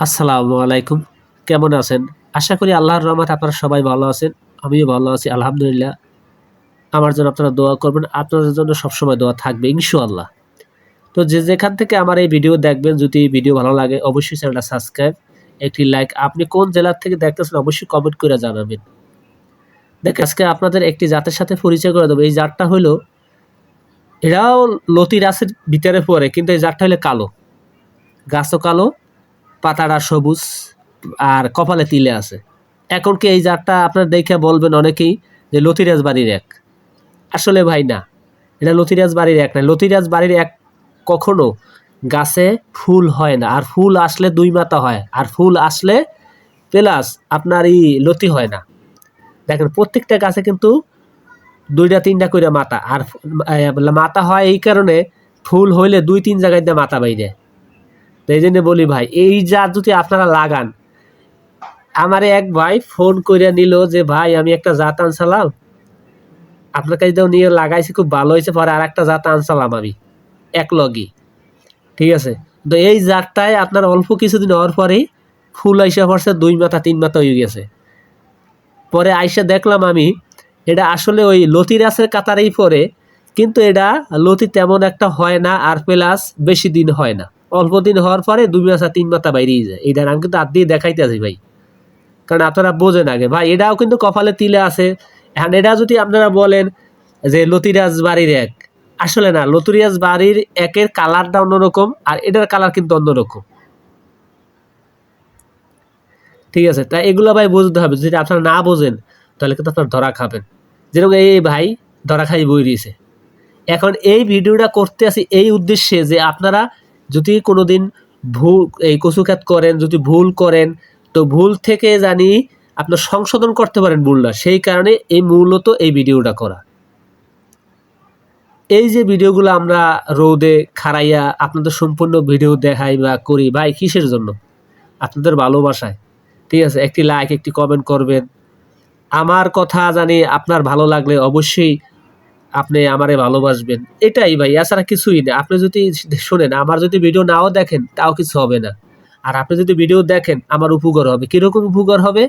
আসসালামু আলাইকুম। কেমন আছেন? আশা করি আল্লাহর রহমতে আপনারা সবাই ভালো আছেন। আমিও ভালো আছি আলহামদুলিল্লাহ। আমার জন্য আপনারা দোয়া করবেন। আপনাদের জন্য সবসময় দোয়া থাকবে ইনশাআল্লাহ। তো যে যেখান থেকে আমার এই ভিডিও দেখবেন, যদি ভিডিও ভালো লাগে অবশ্যই চ্যানেলটা সাবস্ক্রাইব, একটি লাইক। আপনি কোন জেলা থেকে দেখতেছেন অবশ্যই কমেন্ট করে জানাবেন। দেখেন আজকে আপনাদের একটি জাতের সাথে পরিচয় করে দেবো। এই জাতটা হলো, এরাও লতি গাছের ভিতরে পড়ে, কিন্তু এই জাতটা হলো কালো। গাছও কালো, পাতাটা সবুজ, আর কপালে তিলে আছে। এখন কি এই জাতটা আপনার দেখে বলবেন অনেকেই যে লতিরাজ বাড়ির এক। আসলে ভাই না, এটা লতিরাজ বাড়ির এক না। লতিরাজ বাড়ির এক কখনো গাছে ফুল হয় না, আর ফুল আসলে ২ মাথা হয়, আর ফুল আসলে প্লাস আপনার এই লতি হয় না। দেখেন প্রত্যেকটা গাছে কিন্তু ২টা-৩টা করে মাথা, আর মাথা হয় এই কারণে ফুল হইলে ২-৩ জায়গায় দিয়ে মাথা বাইরে। তো এই জন্য বলি ভাই, এই জাত যদি আপনারা লাগান। আমারে এক ভাই ফোন করে নিল যে ভাই আমি একটা জাত আনছিলাম, আপনার কাছে তো নিয়ে লাগাইছি, খুব ভালো হয়েছে, পরে আর একটা জাত আনছিলাম আমি এক লগি। ঠিক আছে, তো এই জাতটায় আপনার অল্প কিছুদিন হওয়ার পরেই ফুল আইসা পড়ছে, ২ মাথা ৩ মাথা হয়ে গেছে। পরে আইসা দেখলাম আমি এটা আসলে ওই লতি গাছের কাতারেই পড়ে, কিন্তু এটা লতি তেমন একটা হয় না, আর প্লাস বেশি দিন হয় না। অল্প দিন হওয়ার পরে ২ মাথা ৩ মাথা বাইরেই যায়। এইটা আমি কিন্তু হাত দিয়ে দেখাইতে আছি ভাই, কারণ আপনারা বোঝেন আগে ভাই। এটাও কিন্তু কপালে তিলে আছে। এখন এটা যদি আপনারা বলেন যে লতিরাজ বাড়ির এক, আসলে না, লতিরাজ বাড়ির একের কালারটা অন্যরকম, আর এটার কালার কিন্তু অন্যরকম। ঠিক আছে, তাই এগুলো ভাই বুঝতে হবে। যদি আপনারা না বোঝেন তাহলে কিন্তু আপনার ধরা খাবেন। যেরকম এই ভাই ধরা খাই বই দিয়েছে। এখন এই ভিডিওটা করতে আসি এই উদ্দেশ্যে যে আপনারা যদি কোনোদিন ভুল এই কচুখ্যাত করেন, যদি ভুল করেন, তো ভুল থেকে জানি আপনার সংশোধন করতে পারেন ভুলটা। সেই কারণে এই মূলত এই ভিডিওটা করা। এই যে ভিডিওগুলো আমরা রোদে খাড়াইয়া আপনাদের সম্পূর্ণ ভিডিও দেখাই বা করি ভাই, কিসের জন্য? আপনাদের ভালোবাসায়। ঠিক আছে, একটি লাইক, একটি কমেন্ট করবেন। আমার কথা জানি আপনার ভালো লাগলে অবশ্যই আপনি আমারে ভালোবাসবেন। এটাই ভাই, এছাড়া কিছুই না। আপনি যদি শোনেন, আমার যদি ভিডিও নাও দেখেন তাও কিছু হবে না। আর আপনি যদি ভিডিও দেখেন আমার উপকার হবে। কিরকম উপকার হবে?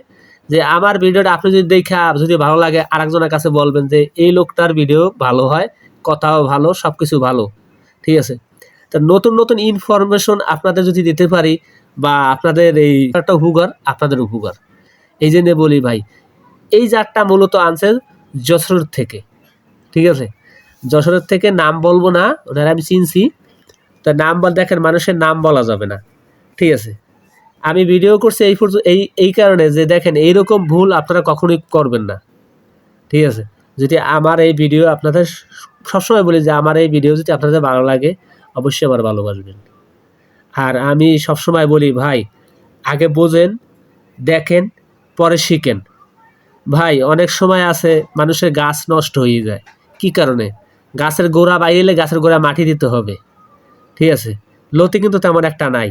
যে আমার ভিডিওটা আপনি যদি দেখা যদি ভালো লাগে, আরেকজনের কাছে বলবেন যে এই লোকটার ভিডিও ভালো হয়, কথাও ভালো, সব কিছু ভালো। ঠিক আছে, তা নতুন নতুন ইনফরমেশন আপনাদের যদি দিতে পারি, বা আপনাদের এই একটা উপকার, আপনাদের উপকার। এই জন্য বলি ভাই, এই জাতটা মূলত আনছে যশোর থেকে। ঠিক আছে, যশোরের থেকে নাম বলবো না, ওনারা আমি চিনছি। তা নাম দেখেন, মানুষের নাম বলা যাবে না। ঠিক আছে, আমি ভিডিও করছি এই কারণে যে দেখেন এইরকম ভুল আপনারা কখনোই করবেন না। ঠিক আছে, যদি আমার এই ভিডিও আপনাদের, সবসময় বলি যে আমার এই ভিডিও যদি আপনাদের ভালো লাগে অবশ্যই আমার ভালোবাসবেন। আর আমি সবসময় বলি ভাই, আগে বোঝেন, দেখেন, পরে শিখেন। ভাই অনেক সময় আছে মানুষের গাছ নষ্ট হয়ে যায়। কি কারণে? গাছের গোড়া বাইরে গাছের গোড়া মাটি দিতে হবে। ঠিক আছে, লতি কিন্তু তেমন একটা নাই।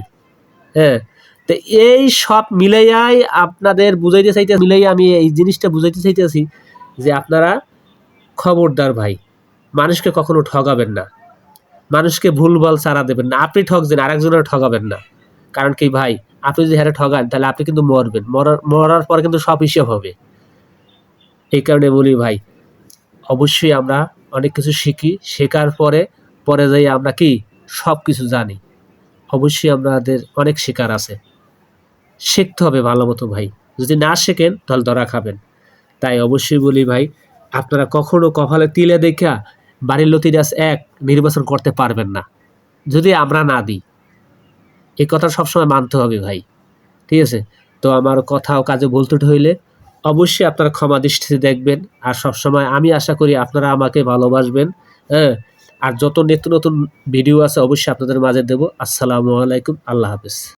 হ্যাঁ, তো এই সব মিলাইয়াই আপনাদের বুঝাইতে চাইতে, মিলাইয়া আমি এই জিনিসটা বুঝাইতে চাইতেছি যে আপনারা খবরদার ভাই, মানুষকে কখনো ঠগাবেন না, মানুষকে ভুলভাল চারা দেবেন না। আপনি ঠকছেন, আরেকজনের ঠগাবেন না। কারণ কি ভাই, আপনি যদি হ্যাঁ ঠগান তাহলে আপনি কিন্তু মরবেন। মরার পর কিন্তু সব হিসেব হবে। এই কারণে বলি ভাই, অবশ্যই আমরা অনেক কিছু শিখি, শেখার পরে পরে যাই আমরা কি সব কিছু জানি। অবশ্যই আমাদের অনেক শেখার আছে, শিখতে হবে ভালো মতো ভাই। যদি না শেখেন তাহলে ধরা খাবেন। তাই অবশ্যই বলি ভাই, আপনারা কখনো কপালে তিলে দেখা বাড়ির লতি গাছ এক নির্বাচন করতে পারবেন না, যদি আমরা না দিই। এই কথা সবসময় মানতে হবে ভাই। ঠিক আছে, তো আমার কথা ও কাজে ভুল ত্রুটি হইলে অবশ্যই আপনারা ক্ষমা দৃষ্টিতে দেখবেন। আর সবসময় আমি আশা করি আপনারা আমাকে ভালোবাসবেন। হ্যাঁ, আর যত নিত্য নতুন ভিডিও আছে অবশ্যই আপনাদের মাঝে দেবো। আসসালামু আলাইকুম, আল্লাহ হাফেজ।